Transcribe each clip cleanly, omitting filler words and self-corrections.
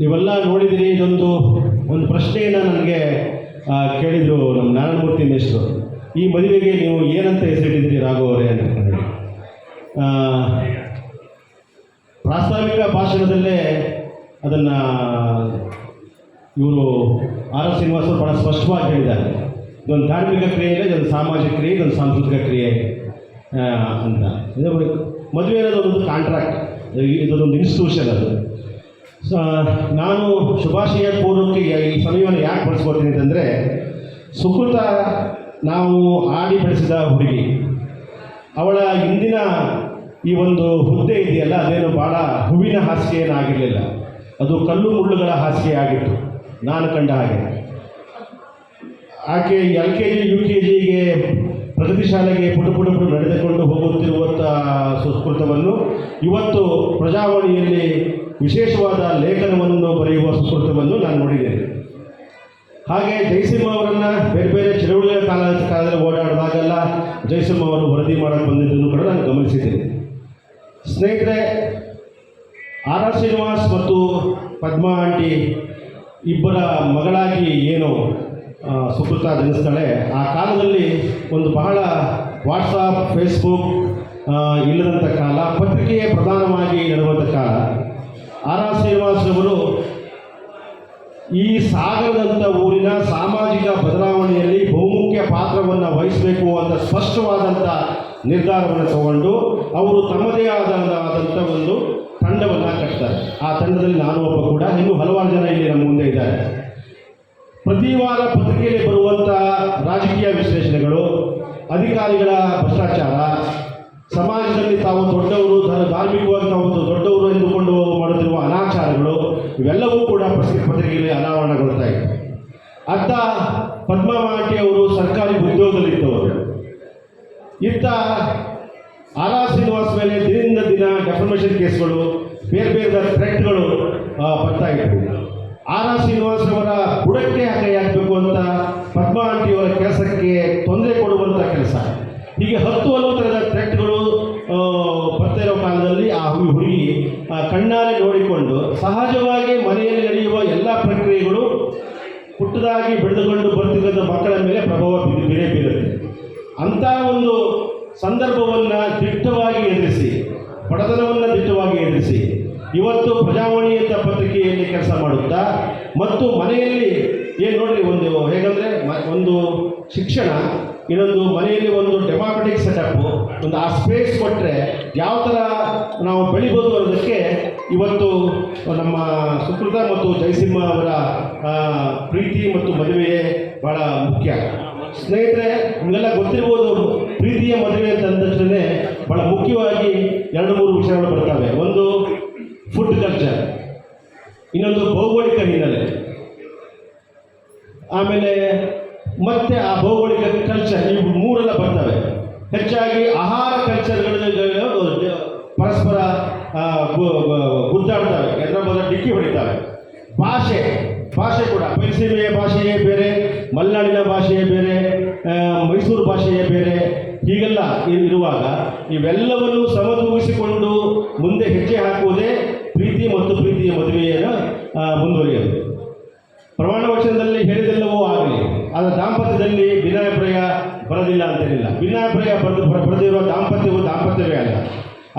ನೀವೆಲ್ಲ ನೋಡಿದಿರಿ. ಒಂದು ಪ್ರಶ್ನೆಯನ್ನು ನನಗೆ ಕೇಳಿದರು ನಮ್ಮ ನಾರಾಯಣಮೂರ್ತಿ ಮೇಷ್ಟ್ರು. ಈ ಮದುವೆಗೆ ನೀವು ಏನಂತ ಹೆಸರಿಟ್ಟಿದ್ದೀರಿ ರಾಘವ್ ಅವರೇ ಅಂತ ಹೇಳಿ. ಪ್ರಾಸ್ತಾವಿಕ ಭಾಷಣದಲ್ಲೇ ಅದನ್ನು ಇವರು ಆರ್ ಎಸ್ ಶ್ರೀನಿವಾಸರು ಭಾಳ ಸ್ಪಷ್ಟವಾಗಿ ಹೇಳಿದ್ದಾರೆ. ಇದೊಂದು ಧಾರ್ಮಿಕ ಕ್ರಿಯೆ ಇಲ್ಲ, ಇದೊಂದು ಸಾಮಾಜಿಕ ಕ್ರಿಯೆ, ಇದೊಂದು ಸಾಂಸ್ಕೃತಿಕ ಕ್ರಿಯೆ ಅಂತ. ಮದುವೆ ಅನ್ನೋದು ಒಂದು ಕಾಂಟ್ರಾಕ್ಟ್, ಇದೊಂದು ಇನ್ಸ್ಟಿಟ್ಯೂಷನ್ ಅದು. ನಾನು ಶುಭಾಶಯ ಪೂರ್ವಕ್ಕೆ ಈ ಸಮಯವನ್ನು ಯಾಕೆ ಬಳಸ್ಕೊಳ್ತೀನಿ ಅಂತಂದರೆ, ಸುಕೃತ ನಾವು ಆಡಿ ಬೆಳೆಸಿದ ಹುಡುಗಿ, ಅವಳ ಇಂದಿನ ಈ ಒಂದು ಹುದ್ದೆ ಇದೆಯಲ್ಲ, ಅದೇನು ಭಾಳ ಹೂವಿನ ಹಾಸಿಗೆ ಏನಾಗಿರಲಿಲ್ಲ, ಅದು ಕಲ್ಲು ಮುಳ್ಳುಗಳ ಹಾಸಿಗೆ ಆಗಿತ್ತು ನಾನು ಕಂಡ ಹಾಗೆ. ಆಕೆ LKG UKGಗೆ ಪ್ರಗತಿ ಶಾಲೆಗೆ ಪುಟ ನಡೆದುಕೊಂಡು ಹೋಗುತ್ತಿರುವಂಥ ಸುಕೃತವನ್ನು ಇವತ್ತು ಪ್ರಜಾವಾಣಿಯಲ್ಲಿ ವಿಶೇಷವಾದ ಲೇಖನವನ್ನು ಬರೆಯುವ ಸುಕೃತವನ್ನು ನಾನು ನೋಡಿದ್ದೇನೆ. ಹಾಗೆ ಜಯಸಿಂಹ ಅವರನ್ನು ಬೇರೆ ಬೇರೆ ಚಳುವಳಿಯ ಕಾಲದಲ್ಲಿ ಓಡಾಡಿದಾಗೆಲ್ಲ ಜಯಸಿಂಹ ಅವರು ವರದಿ ಮಾಡೋಕ್ಕೆ ಬಂದಿದ್ದನ್ನು ಕೂಡ ನಾನು ಗಮನಿಸಿದ್ದೇನೆ. ಸ್ನೇಹಿತರೆ, ಆರ್ ಆರ್ ಶ್ರೀನಿವಾಸ್ ಮತ್ತು ಪದ್ಮಾ ಆಂಟಿ ಇಬ್ಬರ ಮಗಳಾಗಿ ಏನು ಸುಕೃತ ಜನಿಸ್ತಾಳೆ, ಆ ಕಾಲದಲ್ಲಿ ಒಂದು ಬಹಳ ವಾಟ್ಸಾಪ್ ಫೇಸ್ಬುಕ್ ಇಲ್ಲದಂಥ ಕಾಲ, ಪತ್ರಿಕೆಯೇ ಪ್ರಧಾನವಾಗಿ ಇರುವಂಥ ಕಾಲ. ಆರ್ ಆರ್ ಶ್ರೀನಿವಾಸರವರು ಈ ಸಾಗರದಂಥ ಊರಿನ ಸಾಮಾಜಿಕ ಬದಲಾವಣೆಯಲ್ಲಿ ಬಹುಮುಖ್ಯ ಪಾತ್ರವನ್ನು ವಹಿಸಬೇಕು ಅಂತ ಸ್ಪಷ್ಟವಾದಂಥ ನಿರ್ಧಾರವನ್ನು ತಗೊಂಡು ಅವರು ತಮ್ಮದೇ ಆದಂಥ ಒಂದು ತಂಡವನ್ನು ಕಟ್ತಾರೆ. ಆ ತಂಡದಲ್ಲಿ ನಾನು ಒಬ್ಬ ಕೂಡ, ಇನ್ನೂ ಹಲವಾರು ಜನ ಇಲ್ಲಿ ನಮ್ಮ ಮುಂದೆ ಇದ್ದಾರೆ. ಪ್ರತಿ ವಾರ ಪತ್ರಿಕೆಯಲ್ಲಿ ಬರುವಂಥ ರಾಜಕೀಯ ವಿಶ್ಲೇಷಣೆಗಳು, ಅಧಿಕಾರಿಗಳ ಭ್ರಷ್ಟಾಚಾರ, ಸಮಾಜದಲ್ಲಿ ತಾವು ದೊಡ್ಡವರು, ಧಾರ್ಮಿಕವಾಗಿ ತಾವು ದೊಡ್ಡವರು ಎಂದುಕೊಂಡು ಮಾಡುತ್ತಿರುವ ಅನಾಚಾರಗಳು, ಇವೆಲ್ಲವೂ ಕೂಡ ಪತ್ರಿಕೆಯಲ್ಲಿ ಅನಾವರಣಗೊಳ್ತಾ ಇತ್ತು. ಅತ್ತ ಪದ್ಮಾ ಆಂಟಿ ಅವರು ಸರ್ಕಾರಿ ಉದ್ಯೋಗದಲ್ಲಿದ್ದವರು. ಇತ್ತ ಆರ್ ಆರ್ ಶ್ರೀನಿವಾಸ್ ಮೇಲೆ ದಿನದಿಂದ ದಿನ ಡೆಫರ್ಮೇಷನ್ ಕೇಸ್ಗಳು, ಬೇರೆ ಬೇರೆ ಥ್ರೆಟ್ಗಳು ಬರ್ತಾ ಇತ್ತು. ಆರ್ ಆರ್ ಶ್ರೀನಿವಾಸ್ ಅವರ ಬುಡಕ್ಕೆ ಕೈಯಾಗಬೇಕು ಅಂತ ಪದ್ಮಾ ಆಂಟಿಯವರ ಕೆಲಸಕ್ಕೆ ತೊಂದರೆ ಕೊಡುವಂಥ ಕೆಲಸ, ಹೀಗೆ 10 ಹಲವು ಥರದ ಥ್ರೆಟ್ಗಳು ಬರ್ತಾ ಇರೋ ಕಾಲದಲ್ಲಿ ಆ ಹುಡುಗಿ ಕಣ್ಣಾರೆ ನೋಡಿಕೊಂಡು ಸಹಜವಾಗಿ ಮನೆಯಲ್ಲಿ ನಡೆಯುವ ಎಲ್ಲ ಪ್ರಕ್ರಿಯೆಗಳು ಪುಟ್ಟದಾಗಿ ಬೆಳೆದುಕೊಂಡು ಬರ್ತಿದ್ದ ಮಕ್ಕಳ ಮೇಲೆ ಪ್ರಭಾವ ಬೀರುತ್ತೆ. ಅಂಥ ಒಂದು ಸಂದರ್ಭವನ್ನು ದಿಟ್ಟವಾಗಿ ಎದುರಿಸಿ, ಬಡತನವನ್ನು ದಿಟ್ಟವಾಗಿ ಎದುರಿಸಿ ಇವತ್ತು ಪ್ರಜಾವಾಣಿ ಅಂತ ಪತ್ರಿಕೆಯಲ್ಲಿ ಕೆಲಸ ಮಾಡುತ್ತಾ, ಮತ್ತು ಮನೆಯಲ್ಲಿ ಏನು ನೋಡ್ರಿ, ಒಂದು ಹೇಗಂದರೆ ಒಂದು ಶಿಕ್ಷಣ, ಇನ್ನೊಂದು ಮನೆಯಲ್ಲಿ ಒಂದು ಡೆಮಾಕ್ರೆಟಿಕ್ ಸೆಟಪ್ಪು, ಒಂದು ಆ ಸ್ಪೇಸ್ ಕೊಟ್ಟರೆ ಯಾವ ಥರ ನಾವು ಬೆಳಿಬೋದು ಅನ್ನೋದಕ್ಕೆ ಇವತ್ತು ನಮ್ಮ ಸುಕೃತ ಮತ್ತು ಜಯಸಿಂಹ ಅವರ ಪ್ರೀತಿ ಮತ್ತು ಮದುವೆಯೇ ಭಾಳ ಮುಖ್ಯ. ಸ್ನೇಹಿತರೆ, ನಿಮಗೆಲ್ಲ ಗೊತ್ತಿರ್ಬೋದು, ಪ್ರೀತಿಯ ಮದುವೆ ಅಂತ ಅಂದ ತಕ್ಷಣ ಭಾಳ ಮುಖ್ಯವಾಗಿ 2-3 ವಿಷಯಗಳು ಬರ್ತವೆ. ಒಂದು ಫುಡ್ ಕಲ್ಚರ್, ಇನ್ನೊಂದು ಭೌಗೋಳಿಕ ಹಿನ್ನೆಲೆ, ಆಮೇಲೆ ಮತ್ತೆ ಆ ಭೌಗೋಳಿಕ ಕಲ್ಚರ್, ಈ 3 ಬರ್ತವೆ. ಹೆಚ್ಚಾಗಿ ಆಹಾರ ಕಲ್ಚರ್ಗಳು ಪರಸ್ಪರ ಗುದ್ದಾಡ್ತವೆ, ಎಲ್ಲರ ಮೊದಲ ಡಿಕ್ಕಿ ಹೊಡಿತವೆ. ಭಾಷೆ ಕೂಡ ಬಯಲುಸೀಮೆಯ ಭಾಷೆಯೇ ಬೇರೆ, ಮಲೆನಾಡಿನ ಭಾಷೆಯೇ ಬೇರೆ, ಮೈಸೂರು ಭಾಷೆಯೇ ಬೇರೆ, ಹೀಗೆಲ್ಲ ಇರುವಾಗ ಇವೆಲ್ಲವನ್ನು ಸಮತೂಗಿಸಿಕೊಂಡು ಮುಂದೆ ಹೆಜ್ಜೆ ಹಾಕುವುದೇ ಪ್ರೀತಿ ಮತ್ತು ಪ್ರೀತಿಯ ಮದುವೆಯನ್ನು ಮುಂದುವರಿಯೋದು. ಪ್ರಮಾಣ ವಚನದಲ್ಲಿ ಹೇಳಿದೆಲ್ಲವೂ ಆಗಲಿ, ಆದರೆ ದಾಂಪತ್ಯದಲ್ಲಿ ಭಿನ್ನಾಭಿಪ್ರಾಯ ಬರೋದಿಲ್ಲ ಅಂತೇನಿಲ್ಲ. ಭಿನ್ನಾಭಿಪ್ರಾಯ ಬರೆದಿರುವ ದಾಂಪತ್ಯವು ದಾಂಪತ್ಯವೇ ಅಲ್ಲ.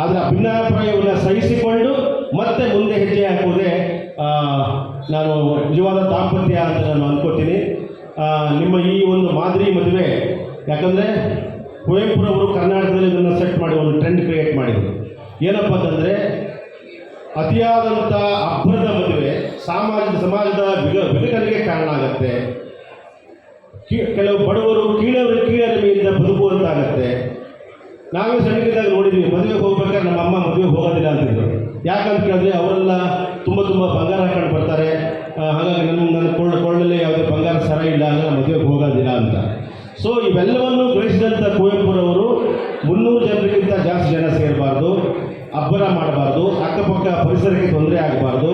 ಆದರೆ ಆ ಭಿನ್ನಾಭಿಪ್ರಾಯವನ್ನು ಸಹಿಸಿಕೊಂಡು ಮತ್ತೆ ಮುಂದೆ ಹೆಜ್ಜೆ ಹಾಕುವುದೇ ನಾನು ನಿಜವಾದ ದಾಂಪತ್ಯ ಅಂತ ನಾನು ಅಂದ್ಕೋತೀನಿ. ನಿಮ್ಮ ಈ ಒಂದು ಮಾದರಿ ಮದುವೆ, ಯಾಕಂದರೆ ಕುವೆಂಪುರವರು ಕರ್ನಾಟಕದಲ್ಲಿ ಇದನ್ನು ಸೆಟ್ ಮಾಡಿ ಒಂದು ಟ್ರೆಂಡ್ ಕ್ರಿಯೇಟ್ ಮಾಡಿದರು. ಏನಪ್ಪ ಅಂತಂದರೆ, ಅತಿಯಾದಂಥ ಅಬ್ಬರದ ಮದುವೆ ಸಮಾಜದ ವಿಘಟನೆಗೆ ಕಾರಣ ಆಗುತ್ತೆ. ಕೆಲವು ಬಡವರು ಕೀಳರಿಮೆಯಿಂದ ಬದುಕುವಂತಾಗತ್ತೆ. ನಾವೇ ಸಣ್ಣಗಿದ್ದಾಗ ನೋಡಿದ್ವಿ, ಮದುವೆಗೆ ಹೋಗ್ಬೇಕಾದ್ರೆ ನಮ್ಮ ಅಮ್ಮ ಮದುವೆಗೆ ಹೋಗೋದಿಲ್ಲ ಅಂತಿದ್ರು. ಯಾಕಂತ ಕೇಳಿದ್ರೆ ಅವರೆಲ್ಲ ತುಂಬ ಬಂಗಾರ ಹಾಕೊಂಡು ಬರ್ತಾರೆ, ಹಾಗಾಗಿ ನನ್ನ ಕೊಳ್ಳಲ್ಲಿ ಯಾವುದೇ ಬಂಗಾರ ಸರ ಇಲ್ಲ, ಅಂದರೆ ಮದುವೆಗೆ ಹೋಗೋದಿಲ್ಲ ಅಂತ. ಸೊ ಇವೆಲ್ಲವನ್ನು ಗ್ರಹಿಸಿದಂಥ ಕುವೆಂಪುರವರು 300 ಜನರಿಗಿಂತ ಜಾಸ್ತಿ ಜನ ಸೇರಬಾರ್ದು, ಅಬ್ಬರ ಮಾಡಬಾರ್ದು, ಅಕ್ಕಪಕ್ಕ ಪರಿಸರಕ್ಕೆ ತೊಂದರೆ ಆಗಬಾರ್ದು,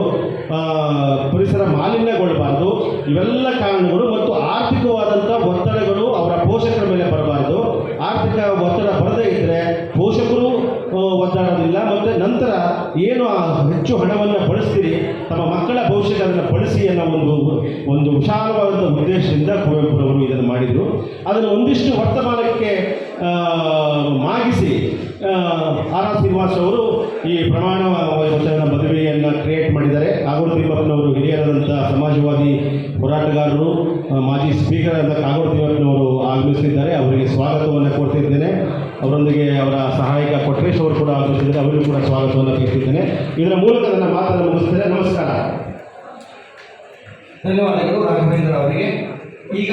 ಪರಿಸರ ಮಾಲಿನ್ಯಗೊಳ್ಳಬಾರ್ದು, ಇವೆಲ್ಲ ಕಾರಣಗಳು ಮತ್ತು ಆರ್ಥಿಕವಾದಂಥ ಒತ್ತಡಗಳು ಅವರ ಪೋಷಕರ ಮೇಲೆ ಬರಬಾರ್ದು. ಆರ್ಥಿಕ ಒತ್ತಡ ಬರದೇ ಇದ್ದರೆ ಪೋಷಕರು ಒದ್ದಾಡೋದಿಲ್ಲ. ಮತ್ತು ನಂತರ ಏನು ಆ ಹೆಚ್ಚು ಹಣವನ್ನು ಬಳಸ್ತೀರಿ ತಮ್ಮ ಮಕ್ಕಳ ಭವಿಷ್ಯಕ್ಕೆ ಅದನ್ನು ಬಳಸಿ ಅನ್ನೋ ಒಂದು ವಿಶಾಲವಾದಂಥ ಉದ್ದೇಶದಿಂದ ಕುವೆಂಪುರವರು ಇದನ್ನು ಮಾಡಿದರು. ಅದನ್ನು ಒಂದಿಷ್ಟು ವರ್ತಮಾನಕ್ಕೆ ಮಾಗಿಸಿ ಆರ್ ಆರ್ ಶ್ರೀನಿವಾಸ್ ಅವರು ಈ ಪ್ರಮಾಣ ವಚನ ಮದುವೆಯನ್ನು ಕ್ರಿಯೇಟ್ ಮಾಡಿದ್ದಾರೆ. ಕಾಗೋಡು ತಿಮ್ಮಪ್ಪನವರು ಹಿರಿಯರಾದಂಥ ಸಮಾಜವಾದಿ ಹೋರಾಟಗಾರರು, ಮಾಜಿ ಸ್ಪೀಕರ್ ಆದ ಕಾಗೋಡು ತಿಮ್ಮಪ್ಪನವರು ಆಗಮಿಸಿದ್ದಾರೆ. ಅವರಿಗೆ ಸ್ವಾಗತವನ್ನು ಕೊಡ್ತಿದ್ದೇನೆ. ಅವರೊಂದಿಗೆ ಅವರ ಸಹಾಯಕ ಕೊಟ್ರೇಶ್ ಅವರು ಕೂಡ ಆಗಮಿಸಿದ್ದಾರೆ. ಅವರಿಗೂ ಕೂಡ ಸ್ವಾಗತವನ್ನು ತಿಳಿಸಿದ್ದೇನೆ. ಇದರ ಮೂಲಕ ನನ್ನ ಮಾತನ್ನು ಮುಗಿಸ್ತೇನೆ. ನಮಸ್ಕಾರ. ಧನ್ಯವಾದಗಳು ರಾಘವೇಂದ್ರ ಅವರಿಗೆ. ಈಗ